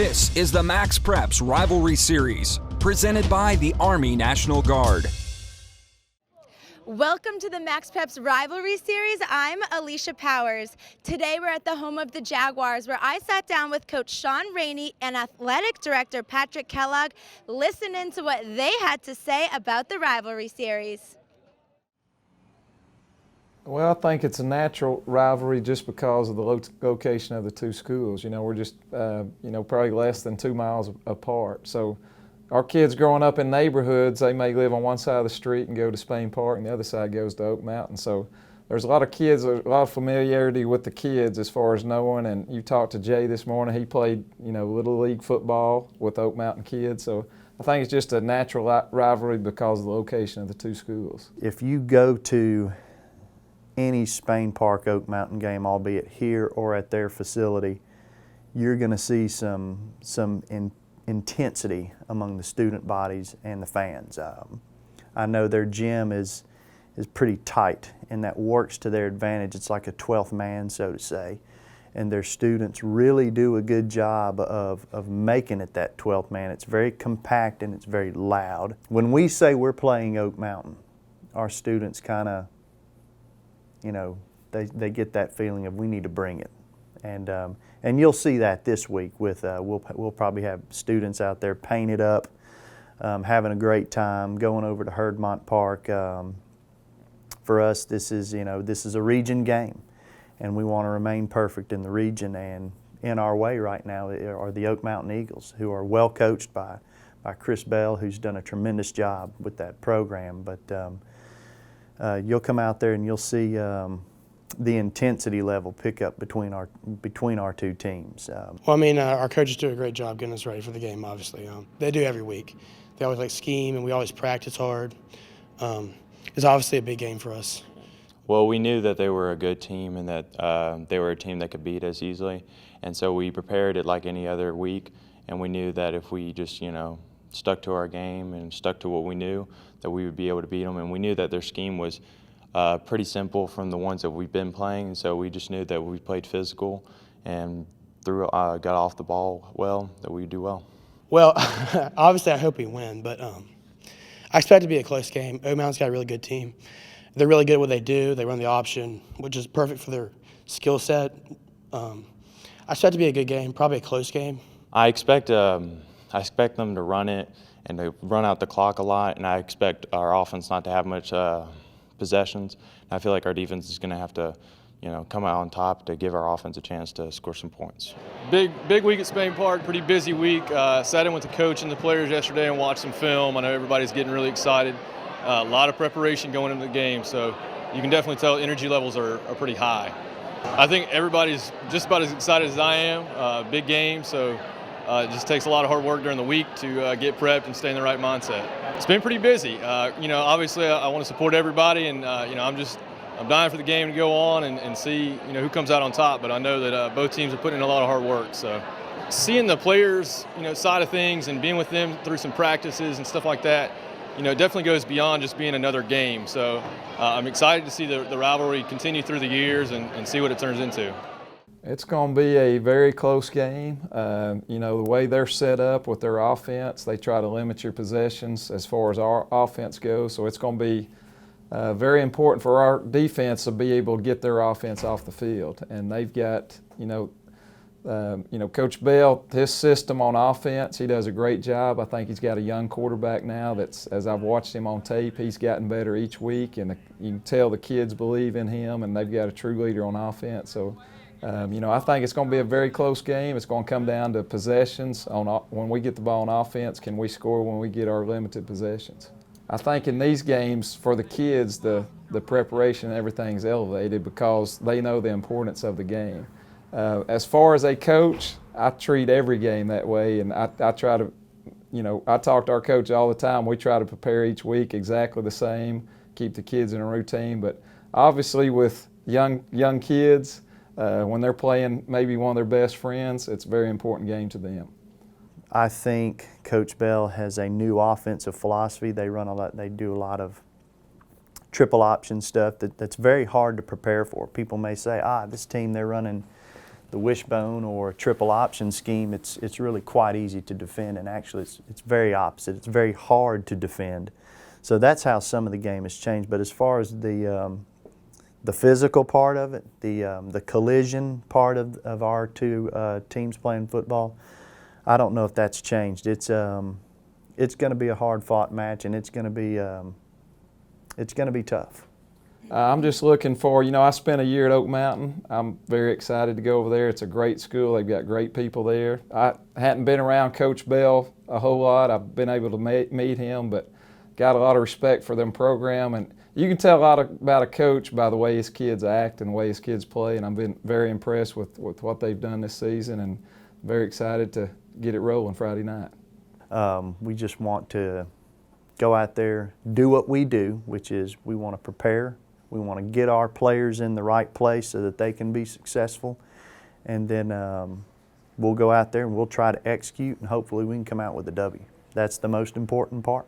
This is the MaxPreps Rivalry Series, presented by the Army National Guard. Welcome to the MaxPreps Rivalry Series. I'm Alycia Powers. Today we're at the home of the Jaguars, where I sat down with Coach Shawn, Rainey, and Athletic Director Patrick Kellogg, listening to what they had to say about the Rivalry Series. Well, I think it's a natural rivalry just because of the location of the two schools. You know, we're just, probably less than 2 miles apart. So our kids growing up in neighborhoods, they may live on one side of the street and go to Spain Park, and the other side goes to Oak Mountain. So there's a lot of kids, there's a lot of familiarity with the kids as far as knowing. And you talked to Jay this morning. He played, Little League football with Oak Mountain kids. So I think it's just a natural rivalry because of the location of the two schools. If you go to any Spain Park Oak Mountain game, albeit here or at their facility, you're going to see some intensity among the student bodies and the fans. I know their gym is pretty tight, and that works to their advantage. It's like a 12th man, so to say, and their students really do a good job of making it that 12th man. It's very compact and it's very loud. When we say we're playing Oak Mountain, our students kind of, they get that feeling of we need to bring it, and you'll see that this week with we'll probably have students out there painted up, having a great time, going over to Herdmont Park. For us, this is a region game, and we want to remain perfect in the region. And in our way right now are the Oak Mountain Eagles, who are well coached by Chris Bell, who's done a tremendous job with that program. But you'll come out there and you'll see the intensity level pick up between our two teams. Our coaches do a great job getting us ready for the game, obviously. They do every week. They always scheme, and we always practice hard. It's obviously a big game for us. Well, we knew that they were a good team and that they were a team that could beat us easily. And so we prepared it like any other week, and we knew that if we just, stuck to our game and stuck to what we knew, that we would be able to beat them. And we knew that their scheme was pretty simple from the ones that we've been playing, and so we just knew that we played physical and got off the ball well, that we'd do well. Well, obviously I hope we win, but I expect it to be a close game. Oak Mountain's got a really good team. They're really good at what they do. They run the option, which is perfect for their skill set. I expect it to be a good game, probably a close game. I expect them to run it and to run out the clock a lot, and I expect our offense not to have much possessions. And I feel like our defense is going to have to, come out on top to give our offense a chance to score some points. Big week at Spain Park, pretty busy week. Sat in with the coach and the players yesterday and watched some film. I know everybody's getting really excited. A lot of preparation going into the game, so you can definitely tell energy levels are pretty high. I think everybody's just about as excited as I am. Big game, so it just takes a lot of hard work during the week to get prepped and stay in the right mindset. It's been pretty busy. Obviously I want to support everybody, and I'm dying for the game to go on and see who comes out on top. But I know that both teams are putting in a lot of hard work. So seeing the players side of things and being with them through some practices and stuff like that, it definitely goes beyond just being another game. So I'm excited to see the rivalry continue through the years and see what it turns into. It's going to be a very close game. The way they're set up with their offense, they try to limit your possessions as far as our offense goes. So it's going to be very important for our defense to be able to get their offense off the field. And they've got, Coach Bell, his system on offense, he does a great job. I think he's got a young quarterback now that's, as I've watched him on tape, he's gotten better each week. And you can tell the kids believe in him, and they've got a true leader on offense. So I think it's going to be a very close game. It's going to come down to possessions. When we get the ball on offense, can we score when we get our limited possessions? I think in these games, for the kids, the preparation and everything's elevated because they know the importance of the game. As far as a coach, I treat every game that way, and I try to, I talk to our coach all the time. We try to prepare each week exactly the same, keep the kids in a routine. But obviously with young kids, when they're playing maybe one of their best friends, it's a very important game to them. I think Coach Bell has a new offensive philosophy. They do a lot of triple option stuff that's very hard to prepare for. People may say, this team, they're running the wishbone or triple option scheme, it's really quite easy to defend, and actually it's very opposite. It's very hard to defend. So that's how some of the game has changed. But as far as the physical part of it, the collision part of our two teams playing football, I don't know if that's changed. It's going to be a hard-fought match, and it's going to be tough. I'm just looking for, I spent a year at Oak Mountain. I'm very excited to go over there. It's a great school. They've got great people there. I hadn't been around Coach Bell a whole lot. I've been able to meet him, but got a lot of respect for them program. And you can tell a lot about a coach by the way his kids act and the way his kids play. And I've been very impressed with what they've done this season, and very excited to get it rolling Friday night. We just want to go out there, do what we do, which is we want to prepare. We want to get our players in the right place so that they can be successful. And then we'll go out there and we'll try to execute, and hopefully we can come out with a W. That's the most important part.